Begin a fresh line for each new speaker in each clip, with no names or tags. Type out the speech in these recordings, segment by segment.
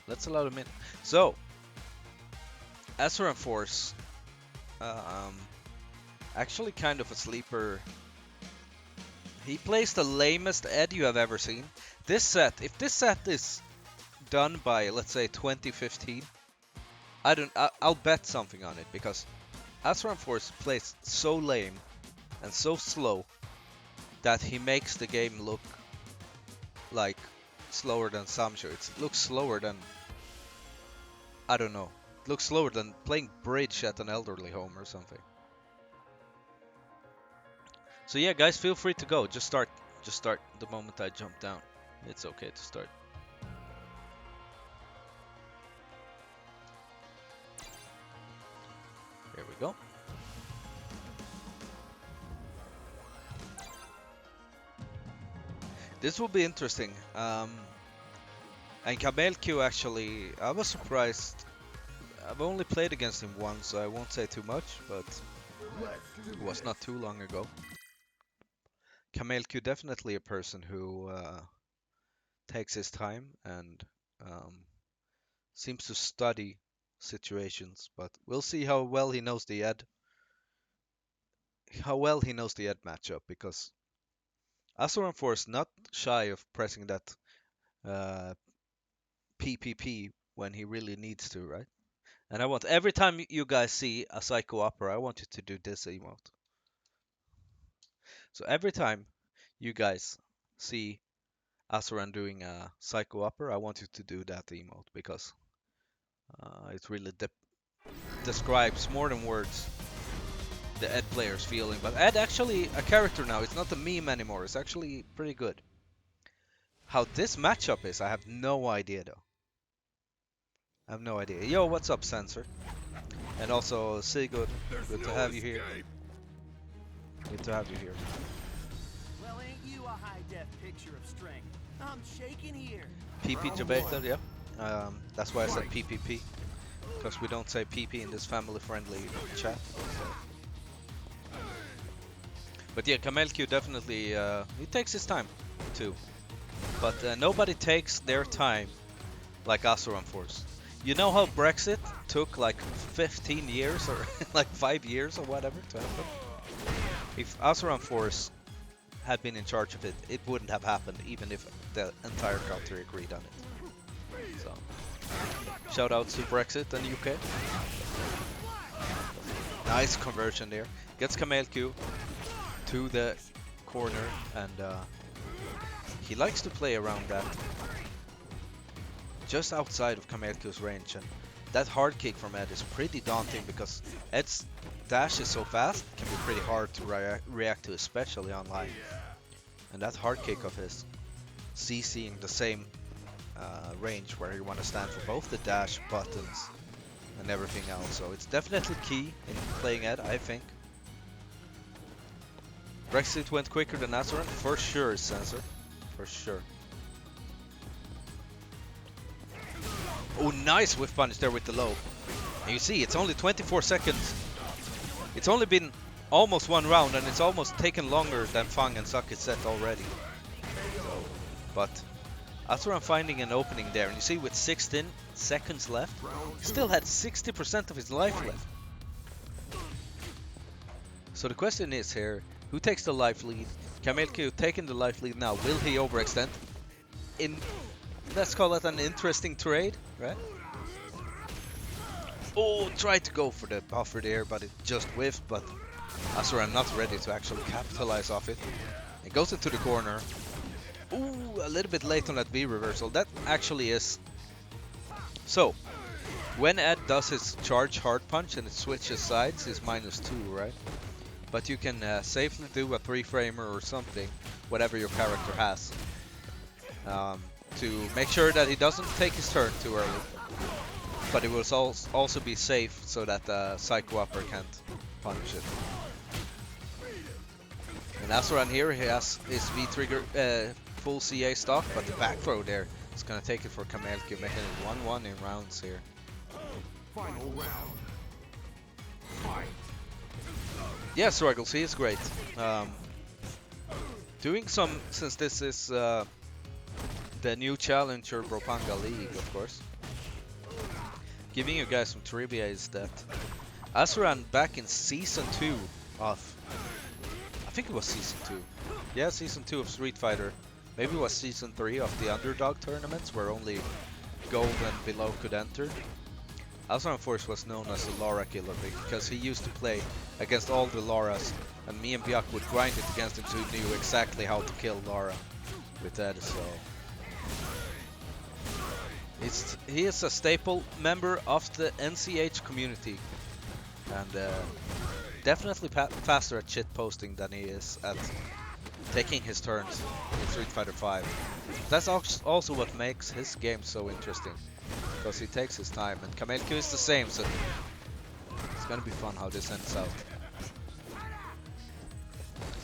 Let's allow him in. So, AsuranForce, um, actually kind of a sleeper. He plays the lamest Ed you have ever seen. This set, if this set is done by, let's say, 2015, I'll bet something on it, because AsuranForce plays so lame and so slow that he makes the game look like slower than Samsho. It looks slower than, I don't know. It looks slower than playing bridge at an elderly home or something. So yeah, guys, feel free to go. Just start. Just start the moment I jump down. It's okay to start. Here we go. This will be interesting. And Kamelko, actually, I was surprised. I've only played against him once, so I won't say too much, but it was not too long ago. Kamelko, definitely a person who takes his time and seems to study situations, but we'll see how well he knows the Ed. How well he knows the Ed matchup, because AsuranForce not shy of pressing that uh, PPP when he really needs to, right? And I want every time you guys see a Psycho Opera, I want you to do this emote. So every time you guys see Asuran doing a Psycho Opera, I want you to do that emote, because it really describes more than words the Ed player's feeling. But Ed actually a character now. It's not a meme anymore. It's actually pretty good. How this matchup is, I have no idea though. I have no idea. Yo, what's up, Sensor? And also, Sigurd, good to have you here. Good to have you here.
Well, ain't you a high-def picture of strength? I'm shaking here.
PP Jabeta, yeah. That's why I said PPP. Because we don't say PP in this family-friendly chat. So. But yeah, Kamelko definitely, he takes his time too. But nobody takes their time like AsuranForce. You know how Brexit took like 15 years or like 5 years or whatever to happen? If AsuranForce had been in charge of it, it wouldn't have happened, even if the entire country agreed on it. So, shout out to Brexit and UK. Nice conversion there. Gets Kamelko to the corner, and he likes to play around that, just outside of Kamelko's range, and that hard kick from Ed is pretty daunting, because Ed's dash is so fast, it can be pretty hard to react to, especially online. And that hard kick of his, CCing the same range where you want to stand for both the dash, buttons, and everything else. So it's definitely key in playing Ed, I think. Brexit went quicker than Asuran, for sure, Sensor. For sure. Oh, nice whiff punish there with the low. And you see, it's only 24 seconds. It's only been almost one round, and it's almost taken longer than Fang and Sakit set already. So, but Asuran finding an opening there, and you see with 16 seconds left, he still had 60% of his life left. So the question is here, who takes the life lead? Kamelko taking the life lead now. Will he overextend? Let's call it an interesting trade, right? Oh, tried to go for the buffer there, but it just whiffed. But Asuran not ready to actually capitalize off it. It goes into the corner. Ooh, a little bit late on that V reversal. That actually is. So, when Ed does his charge hard punch and it switches sides, he's -2, right? But you can safely do a 3-framer or something, whatever your character has, to make sure that he doesn't take his turn too early. But it will also be safe so that Psycho Upper can't punish it. And Asuran here, he has his V-trigger full CA stock, but the back throw there is going to take it for Kamelko, making it 1-1 in rounds here.
Final round. Fight.
Yeah, Struggles, he is great. Doing some, since this is the new Challenger Bropanga League, of course. giving you guys some trivia is that Asuran back in season 2 of, I think it was season 2. Yeah, season 2 of Street Fighter. Maybe it was season 3 of the underdog tournaments where only gold and below could enter. AsuranForce was known as the Lara killer because he used to play against all the Laras, and me and Björk would grind it against him so he knew exactly how to kill Lara with that. So he is a staple member of the NCH community, and definitely faster at shit posting than he is at taking his turns in Street Fighter 5. That's also what makes his game so interesting, because he takes his time, and Kamelko is the same, so it's gonna be fun how this ends out.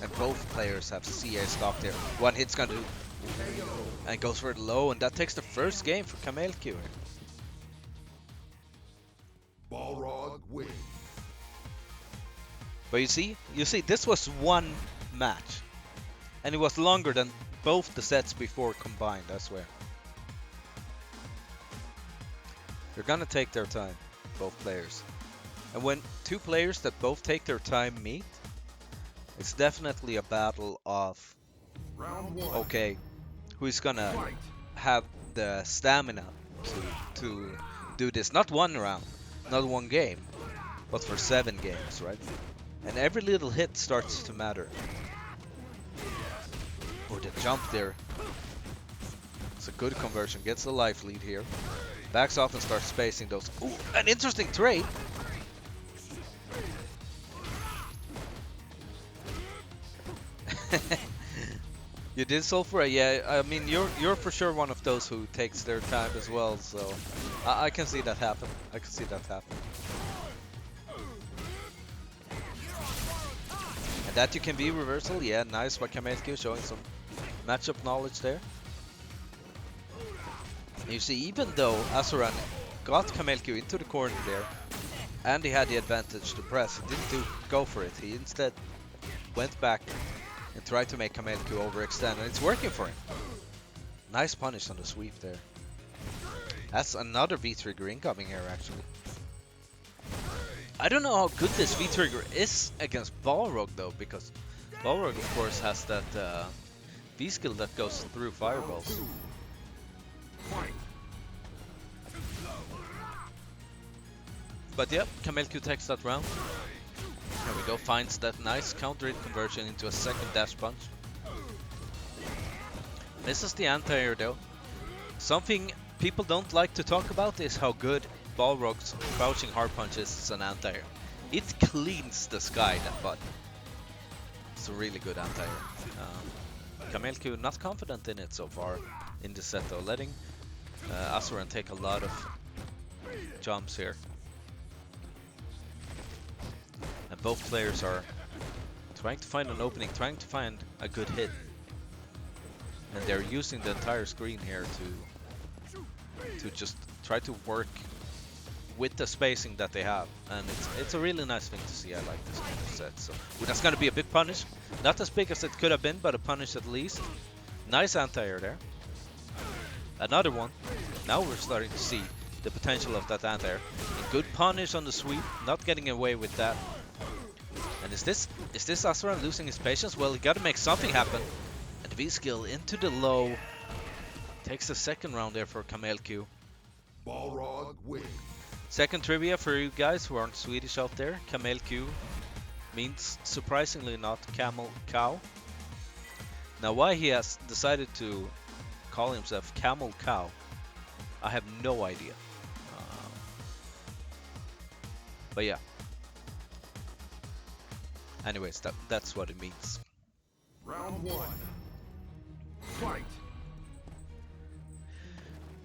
And both players have CA stock there. One hit's gonna do, and goes for the low, and that takes the first game for Kamelko.
Balrog wins.
But you see, this was one match, and it was longer than both the sets before combined, I swear. They're gonna take their time, both players. And when two players that both take their time meet, it's definitely a battle of,
Round 1.
okay, who's gonna
Fight.
have the stamina to do this. Not one round, not one game, but for 7 games, right? And every little hit starts to matter. Or the jump there. It's a good conversion, gets the life lead here. Backs off and starts spacing those. Ooh, an interesting trade. You did Sulfur? Yeah, I mean you're for sure one of those who takes their time as well, so I can see that happen. I can see that happen. And that you can be reversal, yeah, nice by Kamelko, showing some matchup knowledge there. You see, even though Asuran got Kamelko into the corner there, and he had the advantage to press, he didn't go for it. He instead went back and tried to make Kamelko overextend, and it's working for him. Nice punish on the sweep there. That's another V-trigger incoming here, actually. I don't know how good this V-trigger is against Balrog though, because Balrog of course has that V-skill that goes through fireballs.
Fight.
But yeah, Kamelko takes that round. There we go, finds that nice counter hit conversion into a second dash punch. This is the anti-air though. Something people don't like to talk about is how good Balrog's crouching hard punch is an anti-air. It cleans the sky, that button. It's a really good anti-air. Kamelko not confident in it so far in the set though, letting Asuran take a lot of jumps here. And both players are trying to find an opening, trying to find a good hit. And they're using the entire screen here to just try to work with the spacing that they have. And it's a really nice thing to see. I like this kind of set. So that's gonna be a big punish. Not as big as it could have been, but a punish at least. Nice anti-air there. Another one. Now we're starting to see the potential of that anti-air. A good punish on the sweep, not getting away with that. And is this Asuran losing his patience? Well, he gotta make something happen. And the V-skill into the low. Takes the second round there for Kamelko.
Balrog wins.
Second trivia for you guys who aren't Swedish out there. Kamelko means, surprisingly, not camel cow. Now why he has decided to call himself Camel Cow, I have no idea. But yeah. Anyways, that's what it means.
Round 1. Fight.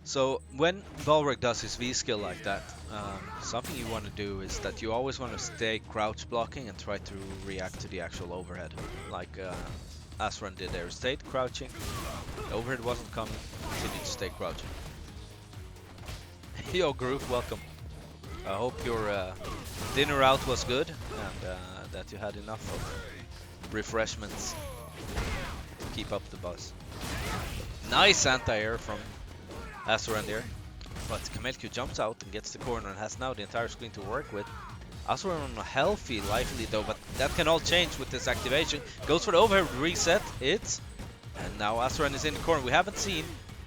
So when Balrog does his V-skill like that, something you want to do is that you always want to stay crouch blocking and try to react to the actual overhead, like Asuran did there. Stayed crouching, the overhead wasn't coming, continued to stay crouching. Yo Groove, welcome. I hope your dinner out was good and that you had enough of refreshments to keep up the buzz. Nice anti-air from Asuran there. But Kamelko jumps out and gets the corner and has now the entire screen to work with. Asuran on a healthy, lively though, but that can all change with this activation. Goes for the overhead reset, hits, and now Asuran is in the corner. We haven't seen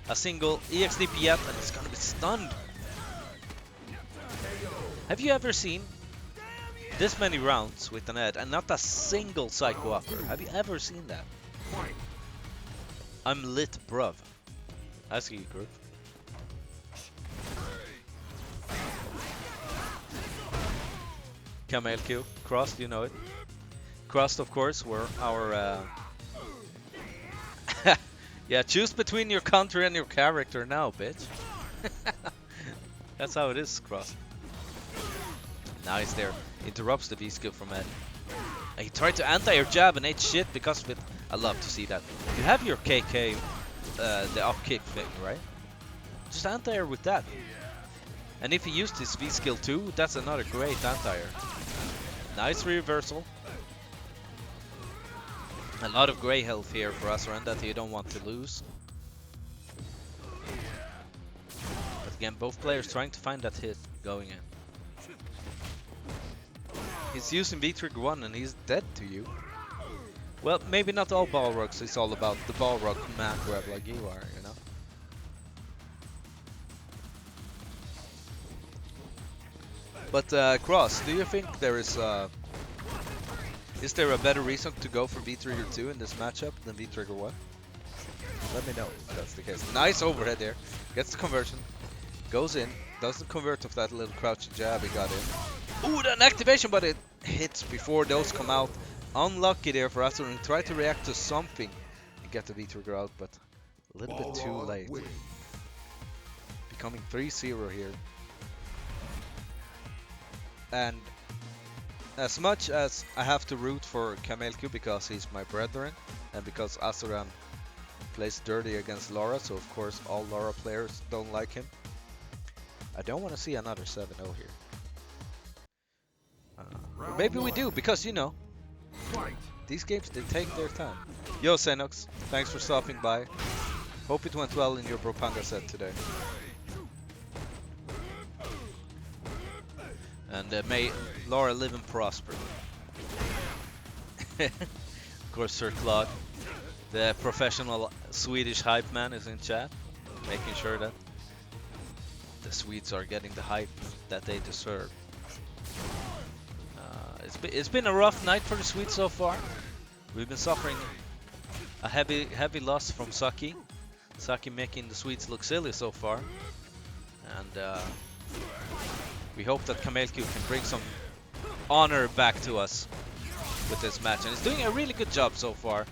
a single EXDP yet, and it's gonna be stunned. Have you ever seen this many rounds with an Ed and not a single Psycho Upper? Have you ever seen that? I'm lit, bruv. I see you, group. Kamelko, Crossed, you know it. Crossed, of course, were our... yeah, choose between your country and your character now, bitch. That's how it is, Crossed. Nice there. Interrupts the V-skill from Ed. He tried to anti-air jab and ate shit because of it. I love to see that. You have your KK, the up kick thing, right? Just anti-air with that. And if he used his V-skill too, that's another great anti-air. Nice reversal. A lot of grey health here for Asuran that you don't want to lose. But again, both players trying to find that hit going in. He's using V-Trigger 1 and he's dead to you. Well, maybe not all Balrogs is all about the Balrog command grab like you are, you know? But Cross, do you think there is there a better reason to go for V-Trigger 2 in this matchup than V-Trigger 1? Let me know if that's the case. Nice overhead there. Gets the conversion. Goes in. Doesn't convert off that little crouching jab he got in. Ooh, an activation, but it hits before those come out. Unlucky there for Asuran. Try to react to something and get the V-Trigger out, but a little bit too late. Becoming 3-0 here. And as much as I have to root for Kamelko because he's my brethren and because Asuran plays dirty against Laura, so of course all Laura players don't like him, I don't want to see another 7-0 here. Maybe we do, because you know, these games, they take their time. Yo Xenox, thanks for stopping by. Hope it went well in your Bropanga set today. And may Laura live and prosper. Of course, Sir Claude, the professional Swedish hype man, is in chat, making sure that the Swedes are getting the hype that they deserve. It's been a rough night for the Swedes so far. We've been suffering a heavy loss from Saki. Saki making the Swedes look silly so far. And we hope that Kamelko can bring some honor back to us with this match. And he's doing a really good job so far.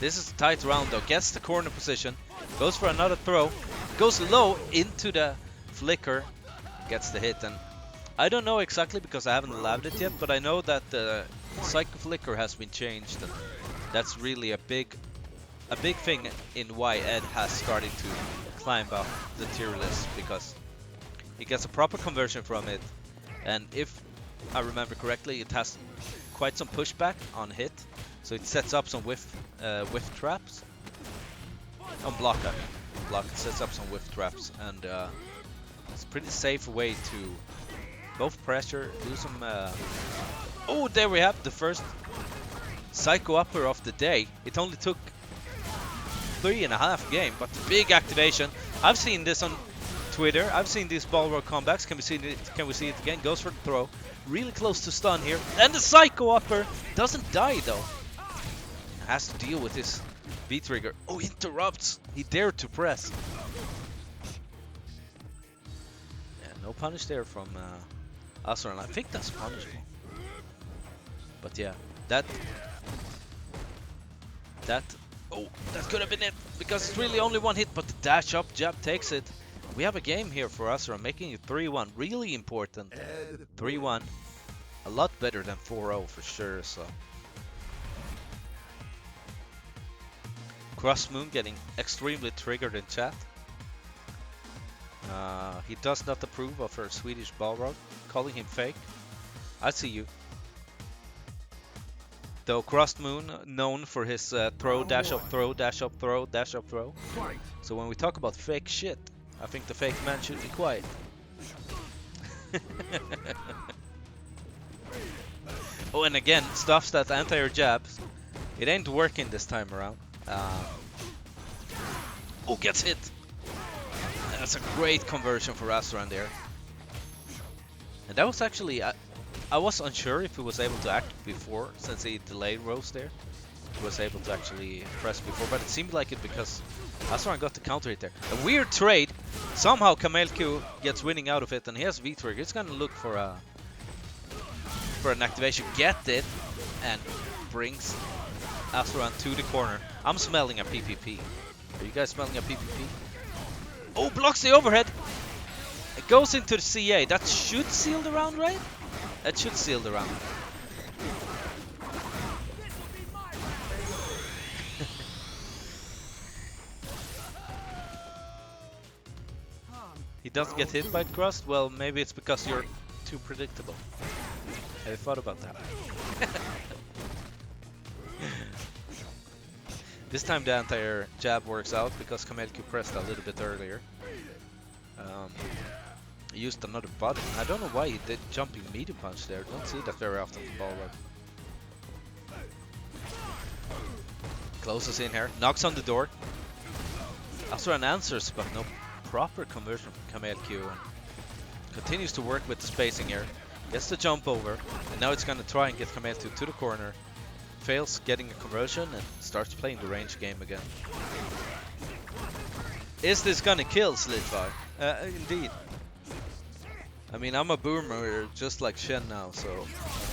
This is a tight round though. Gets the corner position. Goes for another throw. Goes low into the flicker. Gets the hit. And I don't know exactly because I haven't labbed it yet, but I know that the Psycho Flicker has been changed, and that's really a big thing in why Ed has started to climb up the tier list, because he gets a proper conversion from it, and if I remember correctly, it has quite some pushback on hit, so it sets up some whiff traps. On block, I mean. Block, it sets up some whiff traps, and it's a pretty safe way to both pressure, do some... Oh, there we have the first Psycho Upper of the day. It only took 3.5 games, but big activation. I've seen this on Twitter. I've seen these Balrog comebacks. Can we see it again? Goes for the throw. Really close to stun here. And the Psycho Upper doesn't die though. Has to deal with this V-trigger. Oh, interrupts. He dared to press. Yeah, no punish there from Asuran. I think that's punishable. But yeah, that could have been it, because it's really only one hit, but the dash up jab takes it. We have a game here for Asuran, making it 3-1. Really important. 3-1. A lot better than 4-0 for sure, so. Crossmoon getting extremely triggered in chat. He does not approve of her Swedish Balrog, calling him fake. I see you. Though Crossmoon, known for his throw, dash up, throw, dash up, throw, dash up, throw. So when we talk about fake shit, I think the fake man should be quiet. Oh, and again, stuffs that anti-air jabs. It ain't working this time around. Oh, gets hit. That's a great conversion for Asuran there. And that was actually, I was unsure if he was able to act before, since he delayed Rose there. He was able to actually press before, but it seemed like it because Asuran got the counter hit there. A weird trade. Somehow Kamelko gets winning out of it, and he has V-trigger. He's gonna look for an activation, get it, and brings Asuran to the corner. I'm smelling a PPP. Are you guys smelling a PPP? Oh, blocks the overhead. It goes into the CA. That should seal the round, right? That should seal the round. He doesn't get hit by the crust? Well, maybe it's because you're too predictable. Have you thought about that? This time the anti-air jab works out because Kamelko pressed a little bit earlier. He used another button. I don't know why he did jumping medium punch there. Don't see that very often in Balrog. Closes in here, knocks on the door. Asuran answers, but no proper conversion from Kamelko. Continues to work with the spacing here. Gets the jump over, and now it's gonna try and get Kamelko to the corner. Fails getting a conversion and starts playing the range game again. Is this gonna kill Slitvi? Indeed. I mean, I'm a boomer just like Shen now, so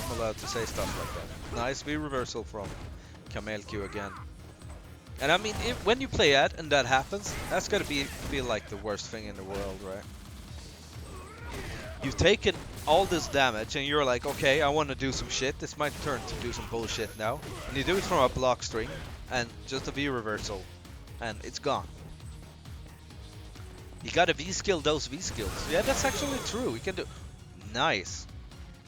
I'm allowed to say stuff like that. Nice V reversal from Kamelko again. And I mean, when you play Ad and that happens, that's gotta feel like the worst thing in the world, right? You've taken all this damage and you're like, okay, I want to do some shit. It's my turn to do some bullshit now. And you do it from a block string and just a V reversal and it's gone. You gotta V-skill those V-skills. Yeah, that's actually true. We can do... Nice.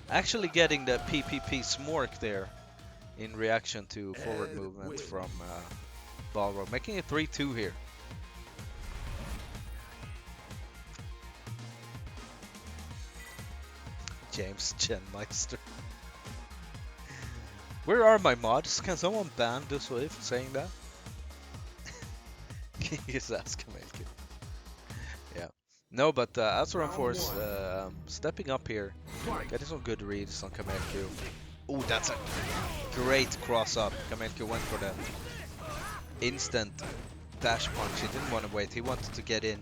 Actually getting the PPP smork there in reaction to forward movement from Balrog. Making it 3-2 here. James Chenmeister. Where are my mods? Can someone ban this way for saying that? Can you just ask Kamelko? Yeah. No, but AsuranForce stepping up here. Getting some good reads on Kamelko. Oh, that's a great cross up. Kamelko went for that instant dash punch. He didn't want to wait. He wanted to get in.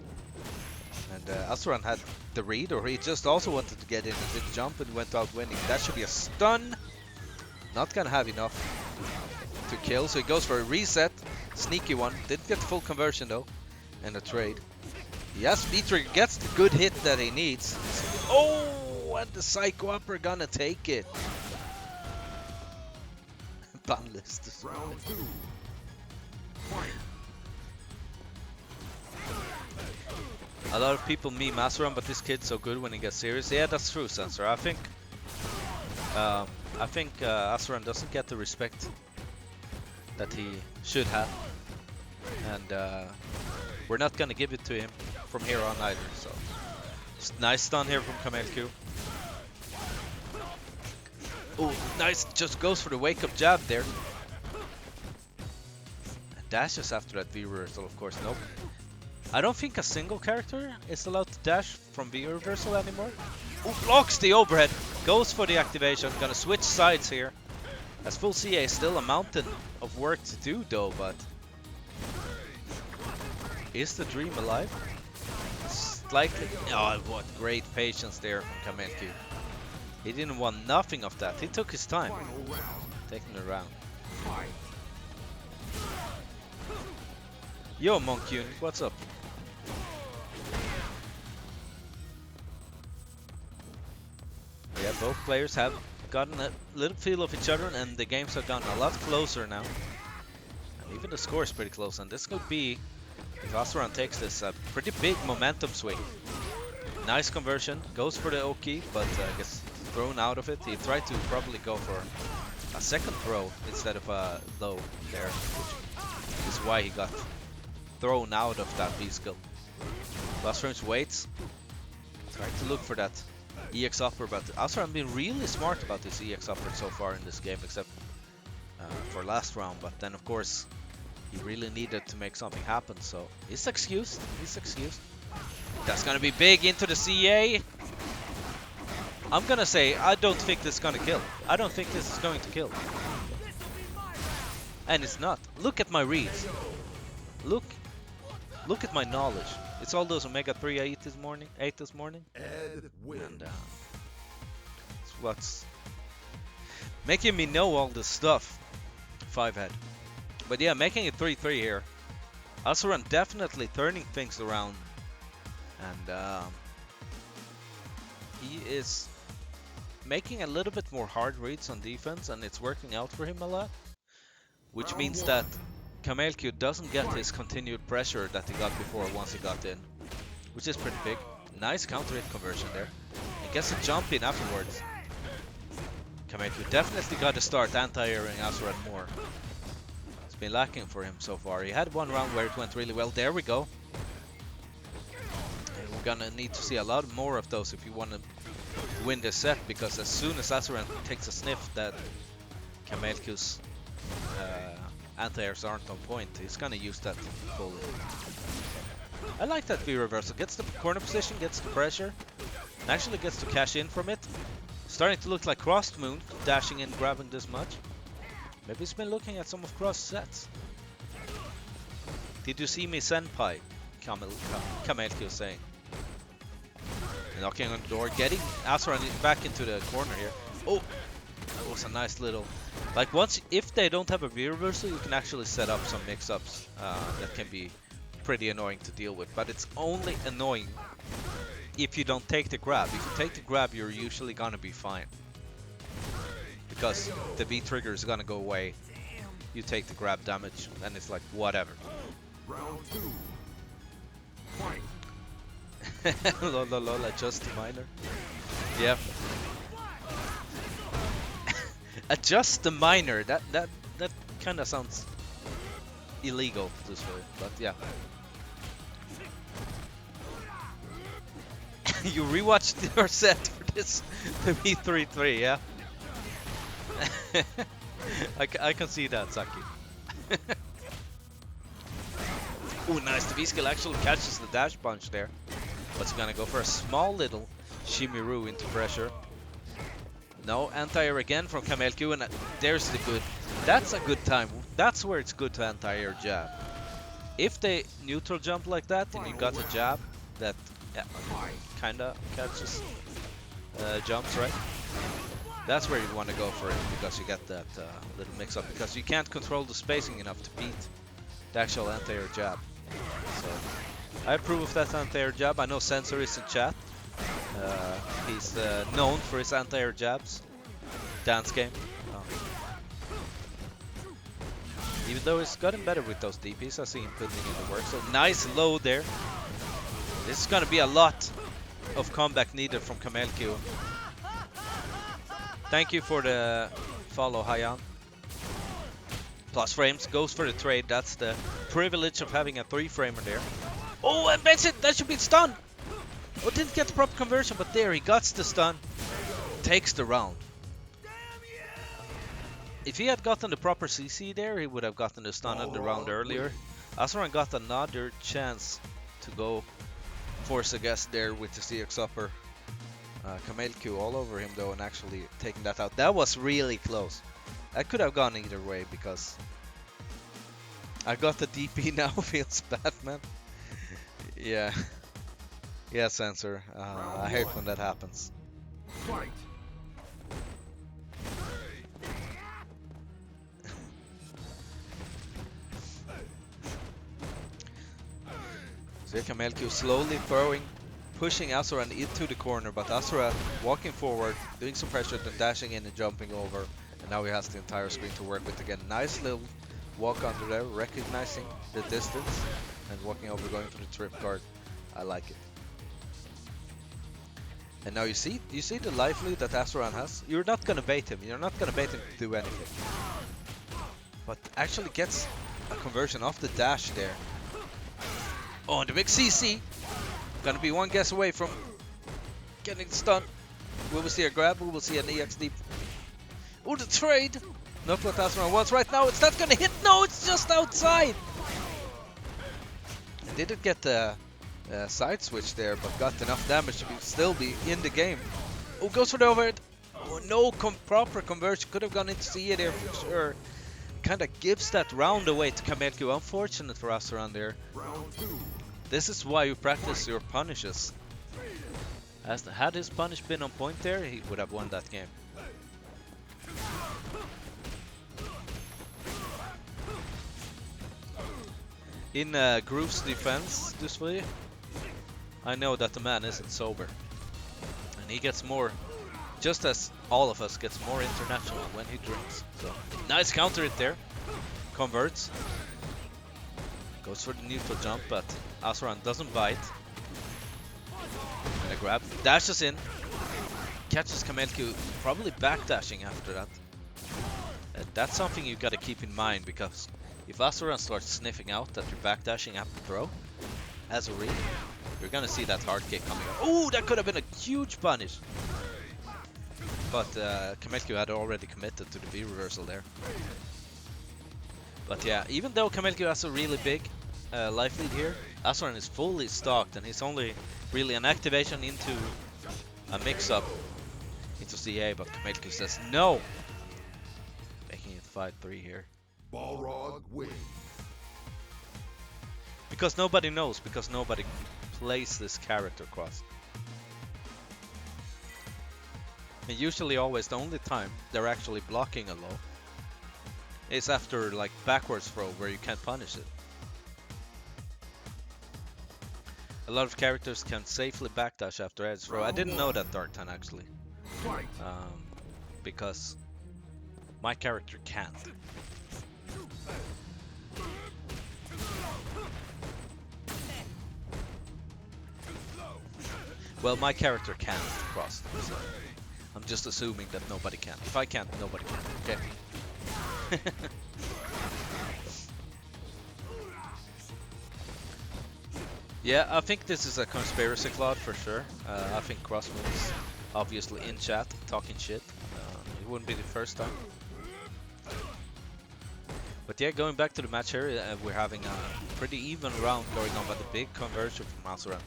And Asuran had the read, or he just also wanted to get in and did jump and went out winning. That should be a stun. Not gonna have enough to kill, so he goes for a reset. Sneaky one. Didn't get the full conversion though. And a trade. Yes, V-trigger gets the good hit that he needs. Oh, and the Psycho Upper gonna take it. Ban list.
Round 2.
A lot of people meme Asuran, but this kid's so good when he gets serious. Yeah, that's true, Sensor. I think Asuran doesn't get the respect that he should have, and we're not gonna give it to him from here on either. So, nice stun here from Kamelko. Oh, nice! Just goes for the wake-up jab there. Dashes after that V reversal, of course. Nope. I don't think a single character is allowed to dash from V reversal anymore. Oh, blocks the overhead. Goes for the activation. Gonna switch sides here. As full CA is still a mountain of work to do though, but... Is the dream alive? Slightly. Oh, what great patience there from Kamelko. He didn't want nothing of that. He took his time. Taking the round. Yo, Monk Unit, what's up? Yeah, both players have gotten a little feel of each other, and the games have gotten a lot closer now. And even the score is pretty close, and this could be, if Asuran takes this, a pretty big momentum swing. Nice conversion, goes for the Oki, but gets thrown out of it. He tried to probably go for a second throw instead of a low there, which is why he got thrown out of that V skill. Last frames waits. Trying to look for that EX upper, but Asuran been really smart about this EX upper so far in this game, except for last round. But then of course he really needed to make something happen, so he's excused. He's excused. That's gonna be big into the CA. I'm gonna say I don't think this is gonna kill. I don't think this is going to kill. And it's not. Look at my reads. Look at my knowledge. It's all those Omega 3 8 this morning.
Ed wins.
And it's what's making me know all this stuff. 5-head. But yeah, making it 3-3 here. Asuran definitely turning things around. And he is making a little bit more hard reads on defense, and it's working out for him a lot. Which means that Kamelko doesn't get his continued pressure that he got before once he got in. Which is pretty big. Nice counter hit conversion there. He gets a jump in afterwards. Kamelko definitely got to start anti-airing Asuran more. It's been lacking for him so far. He had one round where it went really well. There we go. And we're gonna need to see a lot more of those if you want to win this set, because as soon as Asuran takes a sniff that Kamelko's anti-airs aren't on point, he's gonna use that fully. I like that V reversal. Gets the corner position, gets the pressure, and actually gets to cash in from it. Starting to look like Crossed Moon, dashing in, grabbing this much. Maybe he's been looking at some of Cross sets. Did you see me, Senpai? Kamelko saying. Knocking on the door, getting Asuran back into the corner here. Oh, that was a nice little... Like if they don't have a V reversal, you can actually set up some mix-ups that can be pretty annoying to deal with. But it's only annoying if you don't take the grab. If you take the grab, you're usually gonna be fine. Because the V trigger is gonna go away. You take the grab damage, and it's like, whatever.
Round 2. Fight.
Lol, adjust the minor. Yeah. Adjust the minor. That kind of sounds illegal this way, but yeah. You rewatched your set for this V3-3, yeah? I can see that, Saki. Ooh, nice. The V-skill actually catches the dash punch there. But he's gonna go for a small little Shimiru into pressure. No, anti-air again from Kamelko, and there's the good. That's a good time. That's where it's good to anti-air jab. If they neutral jump like that, and you got a jab that kinda catches jumps, right? That's where you want to go for it, because you get that little mix-up. Because you can't control the spacing enough to beat the actual anti-air jab. So I approve of that anti-air jab. I know Sensor is in chat. He's known for his anti-air jabs. Dance game. Even though he's gotten better with those DPs, I see him putting in the work. So nice low there. This is gonna be a lot of comeback needed from Kamelko. Thank you for the follow, Hayan. Plus frames, goes for the trade. That's the privilege of having a 3-framer there. Oh, and that's it! That should be stun! Oh, didn't get the proper conversion, but there, he got the stun. Takes the round. If he had gotten the proper CC there, he would have gotten the stun of the round earlier. Asuran got another chance to go force a guess there with the CX upper. Kamelko all over him though, and actually taking that out. That was really close. That could have gone either way, because I got the DP now. Feels bad, man. Yeah. Yeah, Sensor. I hate when that happens.
Fight.
So Kamelko slowly pushing Asuran into the corner, but Asuran walking forward, doing some pressure, then dashing in and jumping over. And now he has the entire screen to work with again. Nice little walk under there, recognizing the distance and walking over, going for the trip card. I like it. And now you see the life lead that Asuran has. You're not gonna bait him. You're not gonna bait him to do anything. But actually gets a conversion off the dash there. Oh, and the big CC Gonna be one guess away from getting stunned. Will we see a grab? We will see an EXD. Oh, the trade! Not what Asuran wants right now. It's not gonna hit. No, it's just outside. Didn't get the side switch there, but got enough damage to still be in the game. Oh, goes for the overhead. Oh, no proper conversion. Could have gone into CA there for sure. Kind of gives that round away to Kamelko. Unfortunate for Asuran there.
Round 2.
This is why you practice your punishes. Had his punish been on point there, he would have won that game. In Groove's defense, this way, I know that the man isn't sober. And he gets more, just as all of us gets more international when he drinks. So, nice counter it there. Converts. Goes for the neutral jump, but Asuran doesn't bite. And a grab. Dashes in. Catches Kamelko, probably backdashing after that. That's something you gotta keep in mind, because if Asuran starts sniffing out that you're backdashing at the throw, as a read, you're gonna see that hard kick coming up. Oh, that could have been a huge punish! But Kamelko had already committed to the V reversal there. But yeah, even though Kamelko has a really big life lead here, Asuran is fully stocked and he's only really an activation into a mix-up into CA, but Kamelko says no! Making it 5-3 here.
Balrog wins.
Because nobody knows, because nobody plays this character cross. And usually always the only time they're actually blocking a low is after like backwards throw where you can't punish it. A lot of characters can safely backdash after edge throw. I didn't know that Darktan actually. Because my character can't. Well, my character can't cross them, so I'm just assuming that nobody can. If I can't, nobody can. Okay. Yeah, I think this is a conspiracy cloud for sure. I think Crossman is obviously in chat talking shit. It wouldn't be the first time. But yeah, going back to the match here, we're having a pretty even round going on, but a big conversion from Asuran.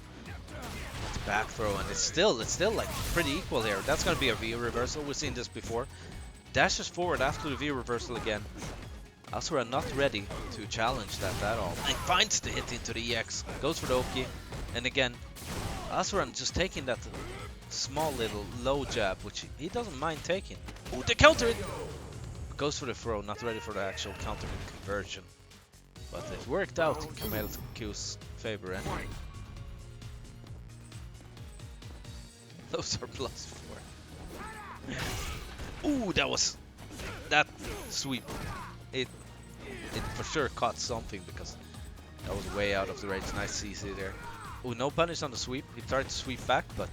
Back throw, and it's still like pretty equal here. That's gonna be a V reversal. We've seen this before. Dashes forward after the V reversal again. Asuran not ready to challenge that at all. And finds the hit into the EX. Goes for the Oki. And again, Asuran just taking that small little low jab, which he doesn't mind taking. Oh, the counter it! Goes for the throw, not ready for the actual counter conversion. But it worked out in Kamelko's favor anyway. Those are +4. Ooh, that sweep. It for sure caught something because that was way out of the range. Nice CC there. Ooh, no punish on the sweep. He tried to sweep back, but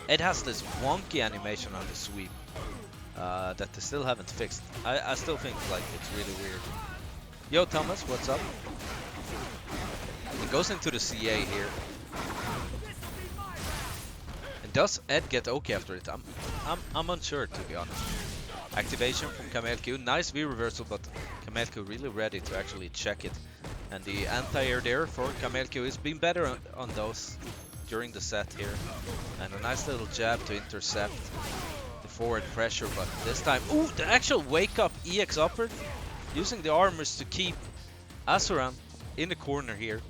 it has this wonky animation on the sweep that they still haven't fixed. I still think like it's really weird. Yo, Thomas, what's up? He goes into the CA here. Does Ed get OK after it? I'm unsure, to be honest. Activation from Kamelko. Nice V reversal, but Kamelko really ready to actually check it. And the anti-air there for Kamelko is being better on those during the set here. And a nice little jab to intercept the forward pressure, but this time, ooh, the actual wake up EX upward, using the armors to keep Asuran in the corner here.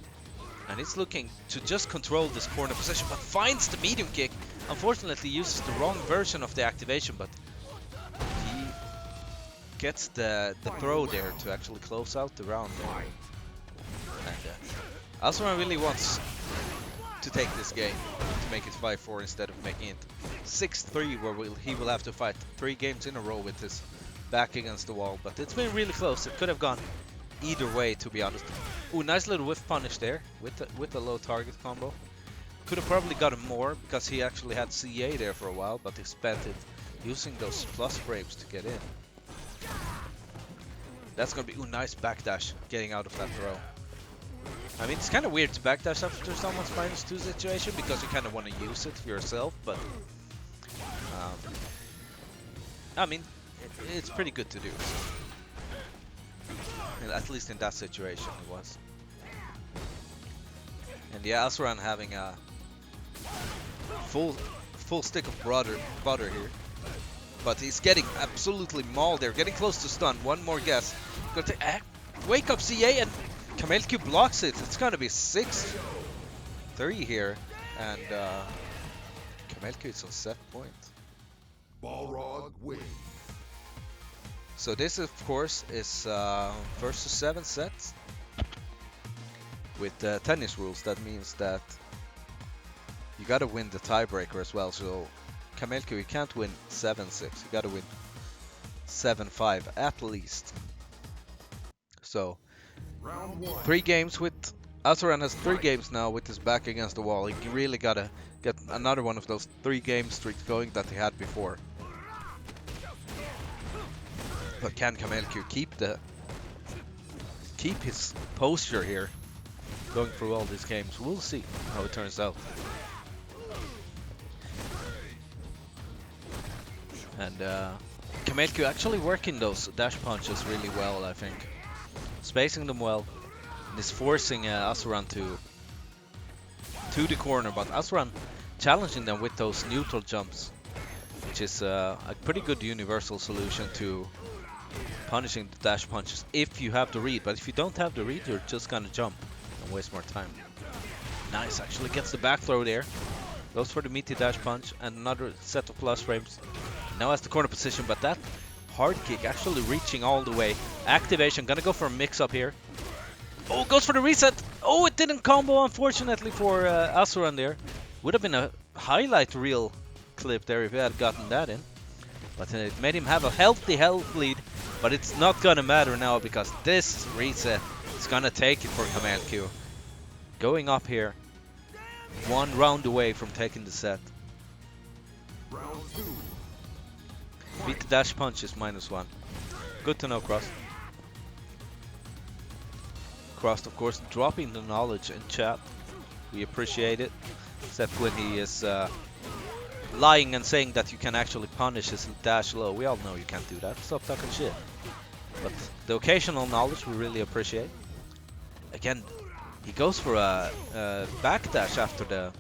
And it's looking to just control this corner position, but finds the medium kick. Unfortunately, uses the wrong version of the activation, but he gets the throw there to actually close out the round there. And Asuran really wants to take this game to make it 5-4 instead of making it 6-3, where he will have to fight 3 games in a row with his back against the wall. But it's been really close. It could have gone either way, to be honest. Ooh, nice little whiff punish there with the low target combo. Could have probably gotten more because he actually had CA there for a while, but he spent it using those plus frames to get in. That's gonna be, ooh, nice backdash getting out of that throw. I mean, it's kind of weird to backdash after someone's -2 situation because you kind of want to use it for yourself, but I mean, it's pretty good to do. And at least in that situation, it was. And yeah, Asuran having a full stick of butter here, but he's getting absolutely mauled there, getting close to stun. One more guess. Gonna take wake up CA, and Kamelko blocks it. It's gonna be 6-3 here, and Kamelko is on set point.
Balrog wins.
So this, of course, is first to 7 sets with tennis rules. That means that you gotta win the tiebreaker as well. So Kamelko, you can't win 7-6. You gotta win 7-5 at least. So
Round 1.
3 games with Asuran has 3 games now with his back against the wall. He really gotta get another one of those 3-game streaks going that he had before. But can Kamelko keep his posture here going through all these games? We'll see how it turns out. And Kamelko actually working those dash punches really well, I think. Spacing them well. And is forcing Asuran to the corner, but Asuran challenging them with those neutral jumps, which is a pretty good universal solution to punishing the dash punches if you have the read. But if you don't have the read, you're just gonna jump and waste more time. Nice, actually gets the back throw there. Goes for the meaty dash punch and another set of plus frames. Now has the corner position, but that hard kick actually reaching all the way. Activation, gonna go for a mix up here. Oh, goes for the reset. Oh, it didn't combo, unfortunately, for Asuran there. Would have been a highlight reel clip there if he had gotten that in. But it made him have a healthy health lead. But it's not gonna matter now because this reset is gonna take it for Kamelko. Going up here, 1 round away from taking the set.
Round 2.
Beat the dash punch is -1. Good to know, Cross. Cross, of course, dropping the knowledge in chat. We appreciate it. Except when he is lying and saying that you can actually punish his dash low. We all know you can't do that. Stop talking shit. But the occasional knowledge we really appreciate. Again, he goes for a backdash after the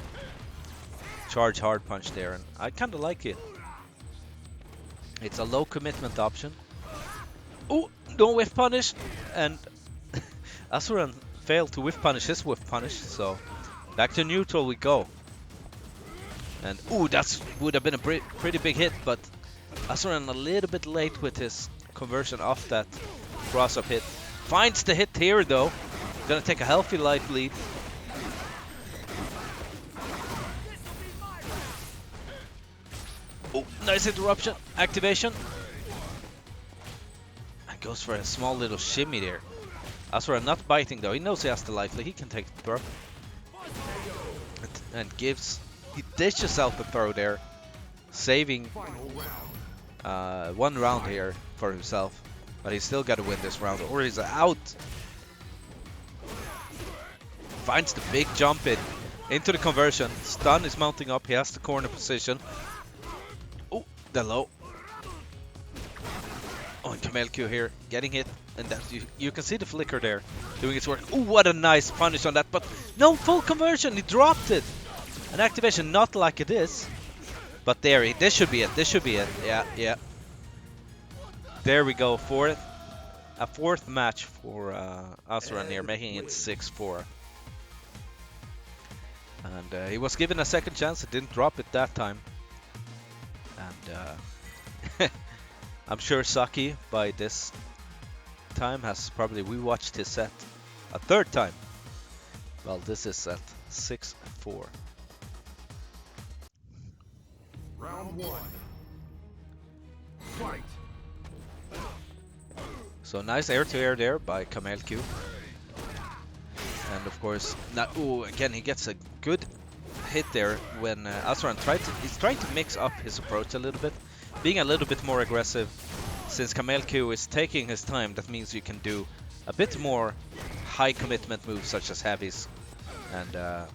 charge hard punch there, and I kind of like it. It's a low commitment option. Oh, don't whiff punish, and Asuran failed to whiff punish his whiff punish, so back to neutral we go. And ooh, that would have been a pretty big hit, but Asuran a little bit late with his conversion off that cross-up hit. Finds the hit here though. Gonna take a healthy life lead. Oh, nice interruption. Activation. And goes for a small little shimmy there. Asuran not biting though. He knows he has the life lead. He can take the throw. And gives... He dishes out the throw there. Saving 1 round here for himself. But he's still got to win this round or he's out. Finds the big jump in. Into the conversion. Stun is mounting up. He has the corner position. Oh, the low. Oh, and Kamelko here getting hit. And that you can see the flicker there doing its work. Oh, what a nice punish on that. But no full conversion. He dropped it. An activation not like it is. But there, this should be it. This should be it. Yeah, yeah. There we go. A fourth match for Asuran here, making it 6-4. And he was given a second chance. He didn't drop it that time. And I'm sure Saki, by this time, has probably rewatched his set a third time. Well, this is at 6-4.
Round 1. Fight.
So nice air-to-air there by Kamelko. And of course, again he gets a good hit there when Asuran he's trying to mix up his approach a little bit, being a little bit more aggressive. Since Kamelko is taking his time, that means you can do a bit more high commitment moves such as heavies. And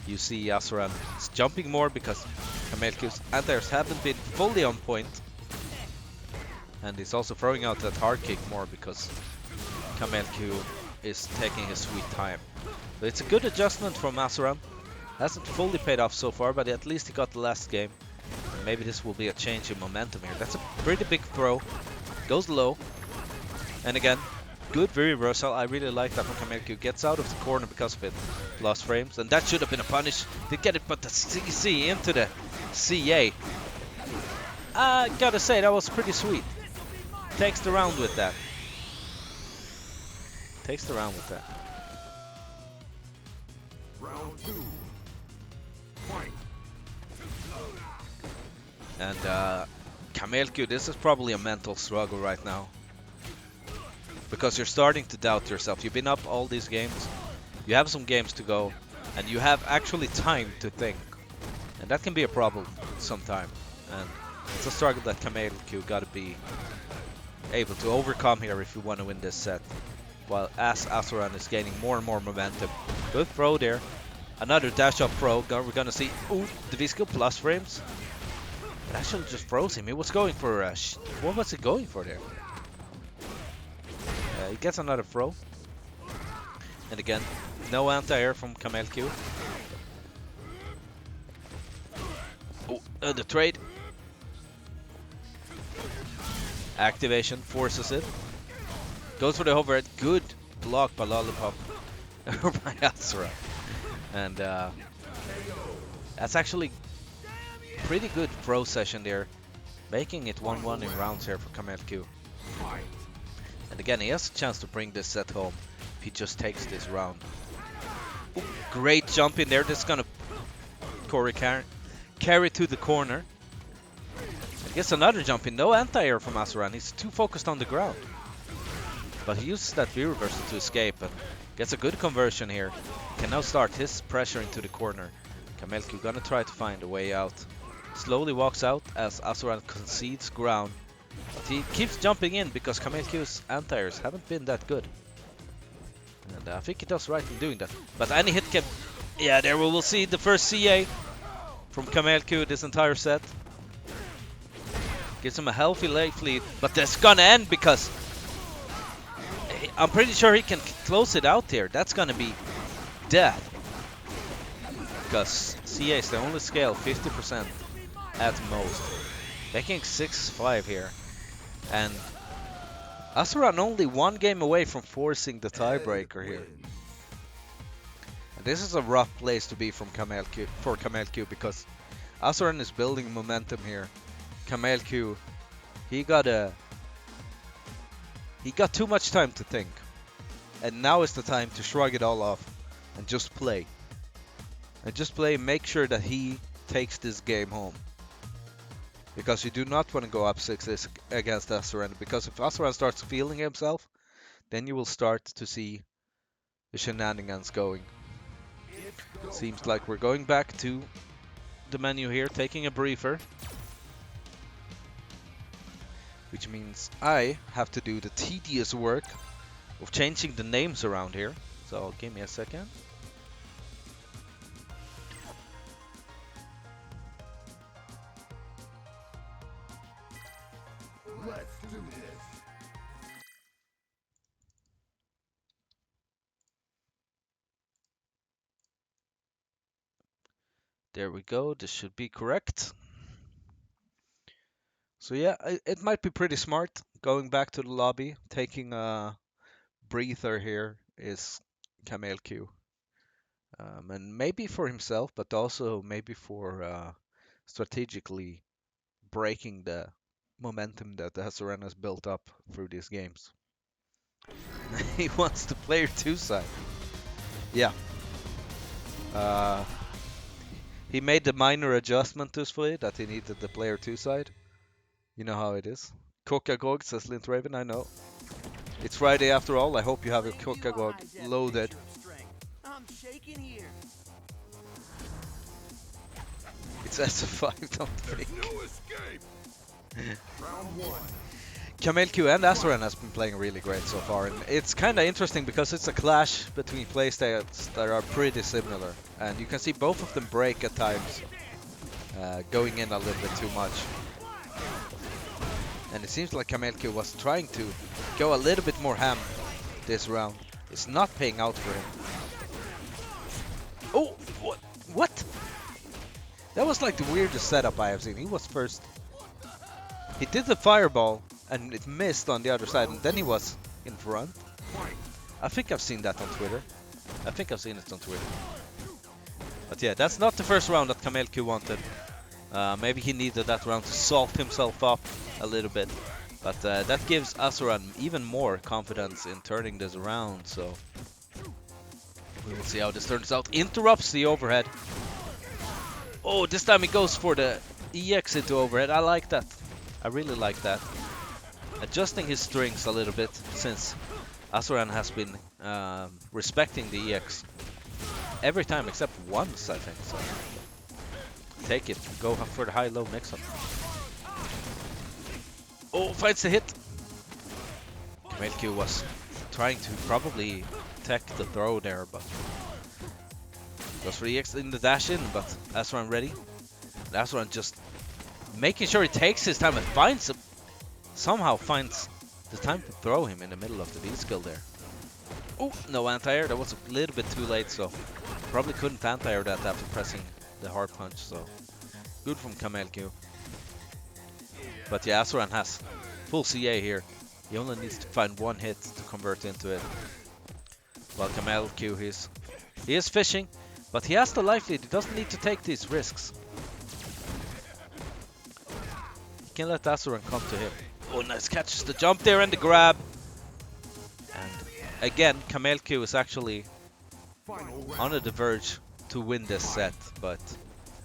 you see Asuran is jumping more because Kamelko's anti-airs haven't been fully on point. And he's also throwing out that hard kick more because Kamelko is taking his sweet time. So it's a good adjustment from Asuran. Hasn't fully paid off so far, but at least he got the last game. Maybe this will be a change in momentum here. That's a pretty big throw. Goes low. And again, good, very versatile. I really like that from Kamelko. Gets out of the corner because of it. Lost frames. And that should have been a punish. Did get it, but the CC into the CA. I gotta say, that was pretty sweet. Takes the round with that. Takes the round with that.
Round 2. Fight.
And Kamelko, this is probably a mental struggle right now. Because you're starting to doubt yourself. You've been up all these games. You have some games to go. And you have actually time to think. And that can be a problem sometime. And it's a struggle that Kamelko gotta be able to overcome here if you want to win this set. While as Asuran is gaining more and more momentum. Good throw there. Another dash up throw. We're gonna see. Ooh, the V-skill plus frames. It actually just froze him. He was going for a what was he going for there? He gets another throw. And again, no anti-air from Kamelko. Oh, the trade. Activation forces it. Goes for the overhead. Good block by Lollipop. Or by Asura. And that's actually pretty good throw session there. Making it 1-1 in rounds here for Kamelko. And again, he has a chance to bring this set home if he just takes this round. Ooh, great jump in there. This is gonna carry to the corner. I guess another jump in. No anti-air from Asuran. He's too focused on the ground. But he uses that V-reversal to escape and gets a good conversion here. Can now start his pressure into the corner. Kamelko gonna try to find a way out. Slowly walks out as Asuran concedes ground. But he keeps jumping in because Kamelko's anti-airs haven't been that good. And I think he does right in doing that. But any hit can... Yeah, there we will see the first CA from Kamelko this entire set. Gives him a healthy life lead. But that's gonna end because... I'm pretty sure he can close it out here. That's gonna be death. Because CA is the only scale 50% at most. Making 6-5 here. And Asuran only one game away from forcing the tiebreaker here. And this is a rough place to be for Kamelko because Asuran is building momentum here. Kamelko, he got too much time to think. And now is the time to shrug it all off and just play. And just play and make sure that he takes this game home. Because you do not want to go up 6 against Asuran. Because if Asuran starts feeling himself, then you will start to see the shenanigans going. Seems like we're going back to the menu here, taking a briefer. Which means I have to do the tedious work of changing the names around here. So give me a second.
Let's do this.
There we go. This should be correct. So yeah, it might be pretty smart going back to the lobby. Taking a breather here is Kamelko. And maybe for himself, but also maybe for strategically breaking the momentum that Asuran has built up through these games. He wants the player 2 side. Yeah. He made the minor adjustment to his play that he needed the player 2 side. You know how it is. Coca-Gog, says Lint Raven, I know. It's Friday after all. I hope you have your Coca-Gog loaded.
I'm shaking here.
It's SF5, don't think.
No escape. Round 1.
Kamelko and Asuran has been playing really great so far, and it's kind of interesting because it's a clash between playstyles that are pretty similar, and you can see both of them break at times, going in a little bit too much. And it seems like Kamelko was trying to go a little bit more ham this round. It's not paying out for him. Oh, what? That was like the weirdest setup I have seen. He was first. He did the fireball, and it missed on the other side, and then he was in front. I think I've seen that on Twitter. I think I've seen it on Twitter. But yeah, that's not the first round that Kamelko wanted. Maybe he needed that round to salt himself up a little bit. But that gives Asuran even more confidence in turning this around, so we will see how this turns out. Interrupts the overhead. Oh, this time he goes for the EX into overhead. I like that. I really like that. Adjusting his strings a little bit, since Asuran has been respecting the EX every time except once, I think. So take it. Go for the high-low mix-up. Oh, finds the hit. Kamelko was trying to probably tech the throw there, but goes for the EX in the dash in, but Asuran ready. And Asuran just making sure he takes his time and finds somehow finds the time to throw him in the middle of the V skill there. Oh, no anti-air. That was a little bit too late, so probably couldn't anti-air that after pressing the hard punch, so good from Kamelko. But yeah, Asuran has full CA here. He only needs to find one hit to convert into it. While Kamelko, he is fishing, but he has the life lead. He doesn't need to take these risks. He can let Asuran come to him. Oh, nice catches the jump there and the grab. And again, Kamelko is actually on the verge to win this set, but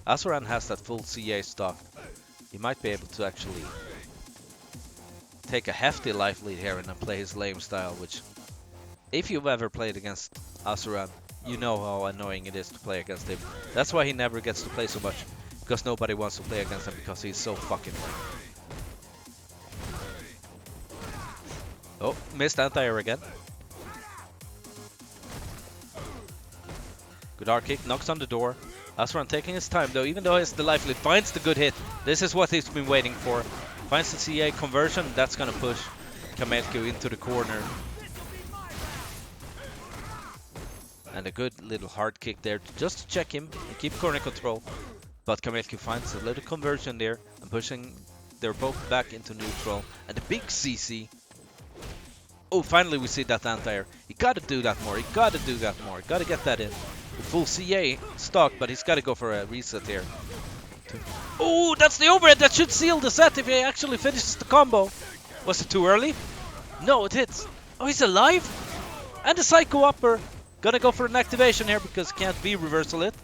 Asuran has that full CA stock. He might be able to actually take a hefty life lead here and then play his lame style, which, if you've ever played against Asuran, you know how annoying it is to play against him. That's why he never gets to play so much, because nobody wants to play against him because he's so fucking lame. Oh, missed anti-air again. Good arc kick, knocks on the door. Asuran taking his time though, even though he has the life lead, finds the good hit. This is what he's been waiting for. Finds the CA conversion, that's gonna push Kamelko into the corner. And a good little hard kick there just to check him and keep corner control. But Kamelko finds a little conversion there and pushing they're both back into neutral. And a big CC. Oh, finally we see that anti-air. You gotta do that more, you gotta do that more, gotta get that in. The full CA stock, but he's gotta go for a reset here. Oh, that's the overhead that should seal the set if he actually finishes the combo. Was it too early? No, it hits. Oh, he's alive? And the Psycho Upper. Gonna go for an activation here because can't be reversal it.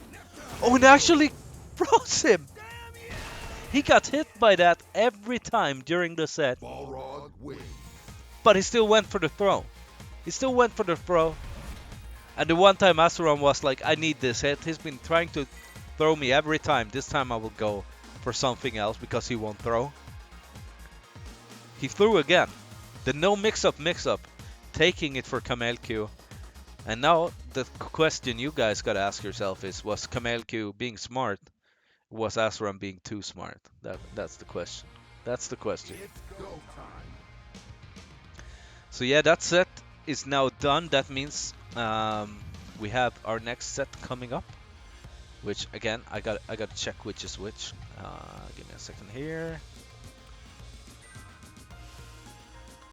Oh, and actually froze him. He got hit by that every time during the set.
Balrog wins.
But he still went for the throw. He still went for the throw. And the one time Asuran was like, I need this hit. He's been trying to throw me every time. This time I will go for something else because he won't throw. He threw again. The no mix-up, taking it for Kamelko. And now the question you guys gotta ask yourself is, was Kamelko being smart? Was Asuran being too smart? That's the question. That's the question.
It's go time.
So yeah, that set is now done. That means we have our next set coming up, which again I got to check which is which. Give me a second here.